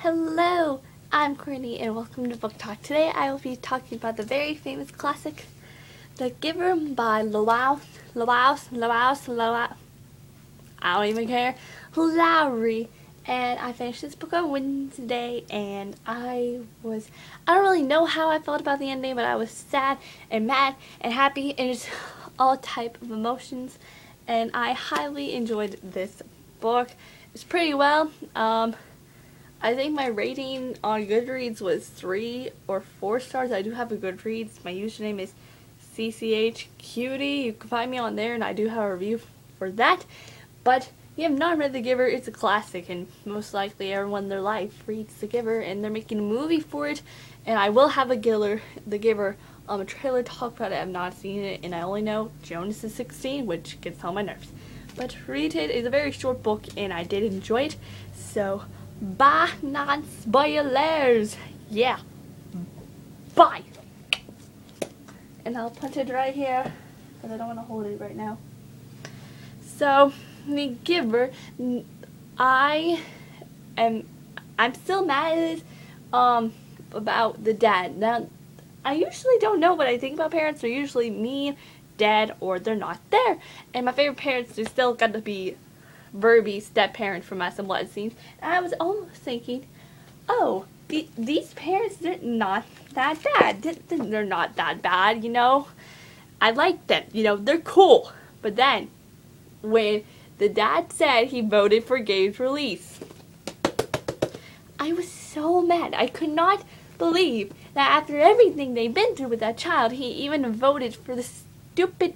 Hello, I'm Courtney and welcome to Book Talk. Today I will be talking about the very famous classic, The Giver by Lois, I don't even care, Lowry. And I finished this book on Wednesday and I don't really know how I felt about the ending, but I was sad and mad and happy and just all type of emotions. And I highly enjoyed this book. It's pretty well. I think my rating on Goodreads was 3 or 4 stars. I do have a Goodreads. My username is CCHcutie. You can find me on there, and I do have a review for that. But if you have not read The Giver, it's a classic, and most likely everyone in their life reads The Giver, and they're making a movie for it. And I will have The Giver a trailer talk about it. I have not seen it, and I only know Jonas is 16, which gets on my nerves. But read it. It's a very short book, and I did enjoy it. So, bye, non-spoilers. Yeah. Bye. And I'll put it right here, because I don't want to hold it right now. So, The Giver, I'm still mad at this, about the dad. Now, I usually don't know what I think about parents. They're usually mean, dead, or they're not there. And my favorite parents are still got to be Verby, step-parent from my blood scenes. And I was almost thinking, oh, these parents, they're not that bad. They're not that bad, you know. I like them, you know, they're cool. But then, when the dad said he voted for Gabe's release, I was so mad. I could not believe that after everything they've been through with that child, he even voted for the stupid...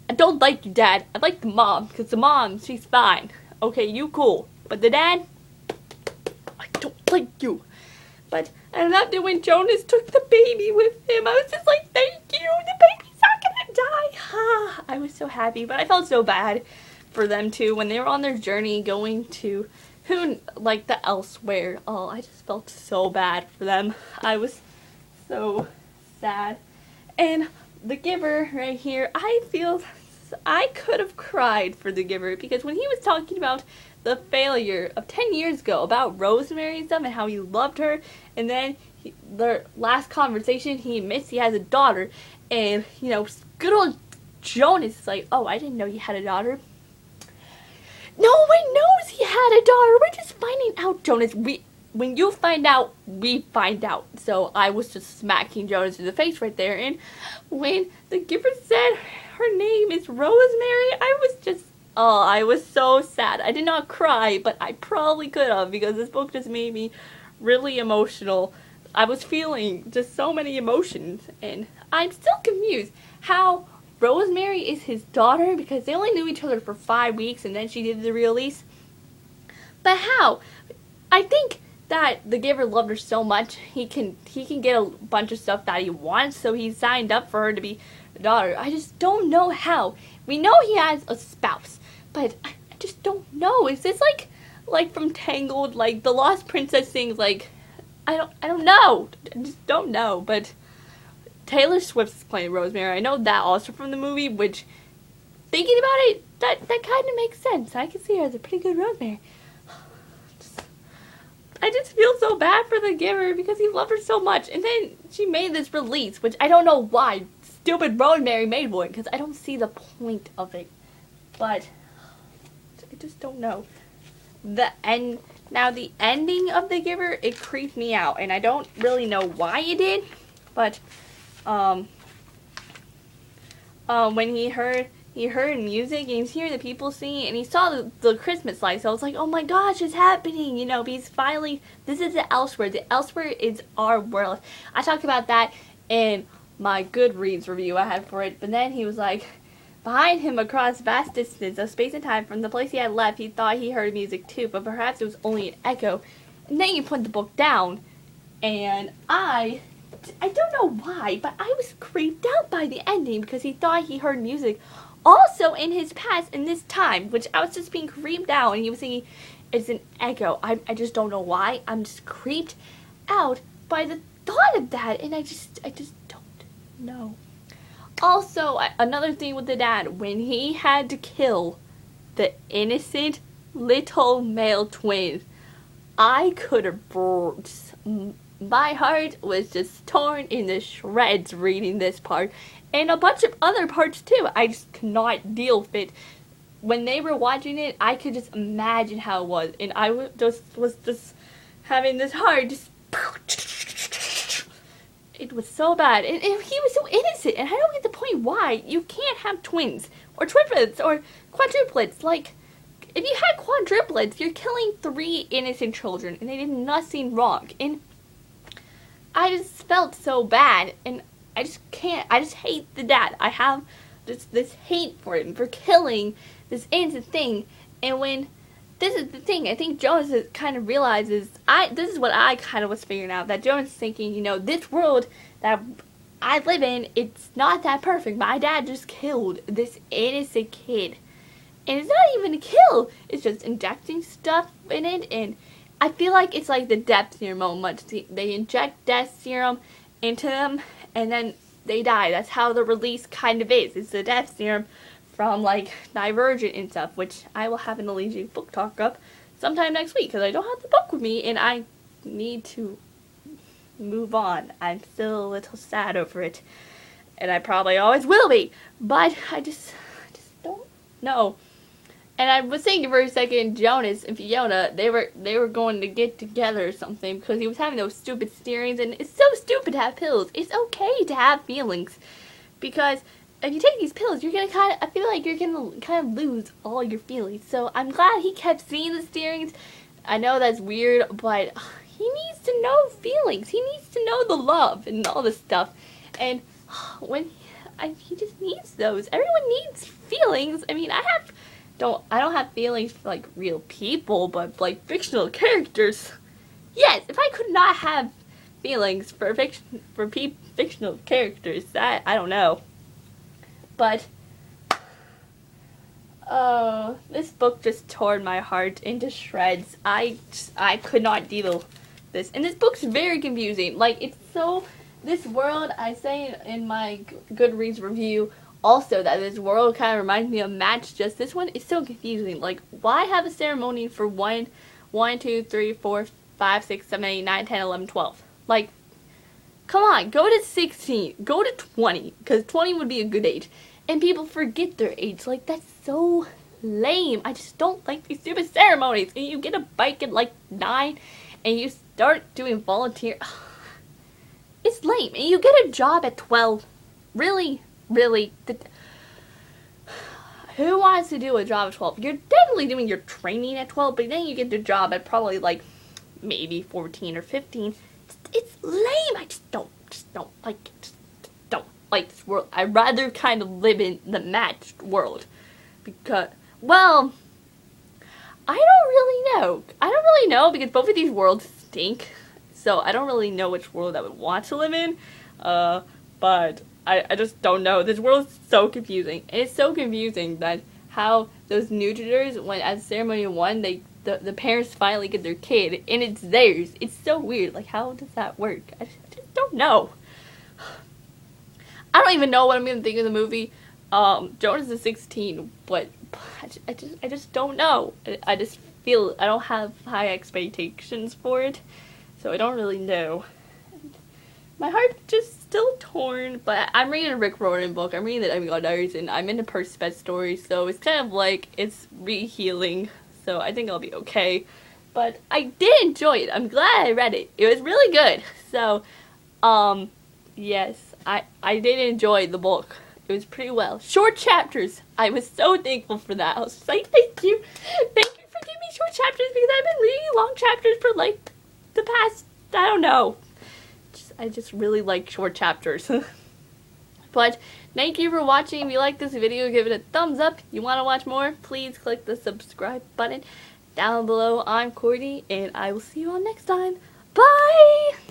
I don't like you, Dad. I like the mom, because the mom, she's fine. Okay, you cool. But the dad, I don't like you. But, and after when Jonas took the baby with him, I was just like, thank you, the baby's not gonna die. I was so happy, but I felt so bad for them too, when they were on their journey going to, the elsewhere. Oh, I just felt so bad for them. I was so sad. And The Giver right here, I feel I could have cried for The Giver, because when he was talking about the failure of 10 years ago about Rosemary and stuff and how he loved her, and then their last conversation, he admits he has a daughter, and, you know, good old Jonas is like, oh, I didn't know you had a daughter. No one knows he had a daughter. We're just finding out, Jonas. When you find out, we find out. So I was just smacking Jonas in the face right there. And when The Giver said her name is Rosemary, I was so sad. I did not cry, but I probably could have, because this book just made me really emotional. I was feeling just so many emotions, and I'm still confused how Rosemary is his daughter, because they only knew each other for 5 weeks, and then she did the release. But how? I think that The Giver loved her so much, he can get a bunch of stuff that he wants, so he signed up for her to be the daughter. I just don't know how. We know he has a spouse, but I just don't know. Is this like from Tangled, like the Lost Princess things? Like, I don't know. I just don't know. But Taylor Swift is playing Rosemary. I know that also from the movie, which, thinking about it, that kind of makes sense. I can see her as a pretty good Rosemary. I just feel so bad for The Giver, because he loved her so much. And then she made this release, which I don't know why stupid Rosemary made one, because I don't see the point of it. But I just don't know. Now the ending of The Giver, it creeped me out, and I don't really know why it did. But when he heard music, and he's hearing the people singing, and he saw the Christmas lights, so I was like, oh my gosh, it's happening, you know, he's finally, this is the elsewhere. The elsewhere is our world. I talked about that in my Goodreads review I had for it, but then he was like, behind him across vast distance of space and time from the place he had left, he thought he heard music too, but perhaps it was only an echo. And then you put the book down, and I don't know why, but I was creeped out by the ending, because he thought he heard music also in his past in this time, which I was just being creeped out, and he was thinking it's an echo. I just don't know why. I'm just creeped out by the thought of that, and I just don't know. Also, another thing with the dad, when he had to kill the innocent little male twin, I could have my heart was just torn into shreds reading this part, and a bunch of other parts too. I just could not deal with it. When they were watching it, I could just imagine how it was, and I was just having this heart just. It was so bad, and he was so innocent, and I don't get the point why you can't have twins or triplets or quadruplets. Like, if you had quadruplets, you're killing 3 innocent children, and they did nothing wrong. And I just felt so bad, and I just can't. I just hate the dad. I have this hate for him for killing this innocent thing. And when this is the thing, I think Jonas kind of realizes, this is what I kind of was figuring out, that Jonas is thinking, you know, this world that I live in, it's not that perfect. My dad just killed this innocent kid. And it's not even a kill, it's just injecting stuff in it, and I feel like it's like the death serum moment. They inject death serum into them, and then they die. That's how the release kind of is. It's the death serum from, like, Divergent and stuff, which I will have an Allegiant book talk up sometime next week, because I don't have the book with me, and I need to move on. I'm still a little sad over it, and I probably always will be, but I just don't know. And I was thinking for a second, Jonas and Fiona, they were going to get together or something, because he was having those stupid steerings, and it's so stupid to have pills. It's okay to have feelings, because if you take these pills, you're gonna I feel like you're gonna kind of lose all your feelings. So I'm glad he kept seeing the steerings. I know that's weird, but he needs to know feelings. He needs to know the love and all this stuff. And when he just needs those. Everyone needs feelings. I mean, I don't have feelings for, like, real people, but, like, fictional characters. Yes, if I could not have feelings for fictional characters, that I don't know. But oh, this book just tore my heart into shreds. I could not deal with this, and this book's very confusing. Like, it's so, this world, I say in my Goodreads review also that this world kind of reminds me of Match. Just this one is so confusing. Like, why have a ceremony for 1, 2, 3, 4, 5, 6, 7, 8, 9, 10, 11, 12? Like, come on, go to 16, go to 20, because 20 would be a good age. And people forget their age. Like, that's so lame. I just don't like these stupid ceremonies. And you get a bike at, like, 9, and you start doing volunteer. It's lame. And you get a job at 12. Really? Really? Who wants to do a job at 12? You're definitely doing your training at 12, but then you get the job at probably, like, maybe 14 or 15. It's lame. I just don't like it. Just don't like this world. I'd rather kind of live in the Matched world, because, well, I don't really know. Because both of these worlds stink, so I don't really know which world I would want to live in, but I just don't know. This world is so confusing, and it's so confusing that how those nutritors, when at ceremony 1, the parents finally get their kid, and it's theirs. It's so weird. Like, how does that work? I just don't know. I don't even know what I'm gonna think of the movie. Jonas is 16, but I just don't know. I just feel I don't have high expectations for it, so I don't really know. My heart just still torn, but I'm reading a Rick Riordan book. I'm reading the Demigod Diaries, and I'm into Percy's Pet Stories, so it's kind of like it's re-healing. So I think I'll be okay. But I did enjoy it. I'm glad I read it. It was really good. So, yes, I did enjoy the book. It was pretty well. Short chapters. I was so thankful for that. I was just like, thank you. Thank you for giving me short chapters, because I've been reading long chapters for, like, the past, I don't know. I just really like short chapters. But thank you for watching. If you like this video, give it a thumbs up. You want to watch more? Please click the subscribe button down below. I'm Courtney, and I will see you all next time. Bye!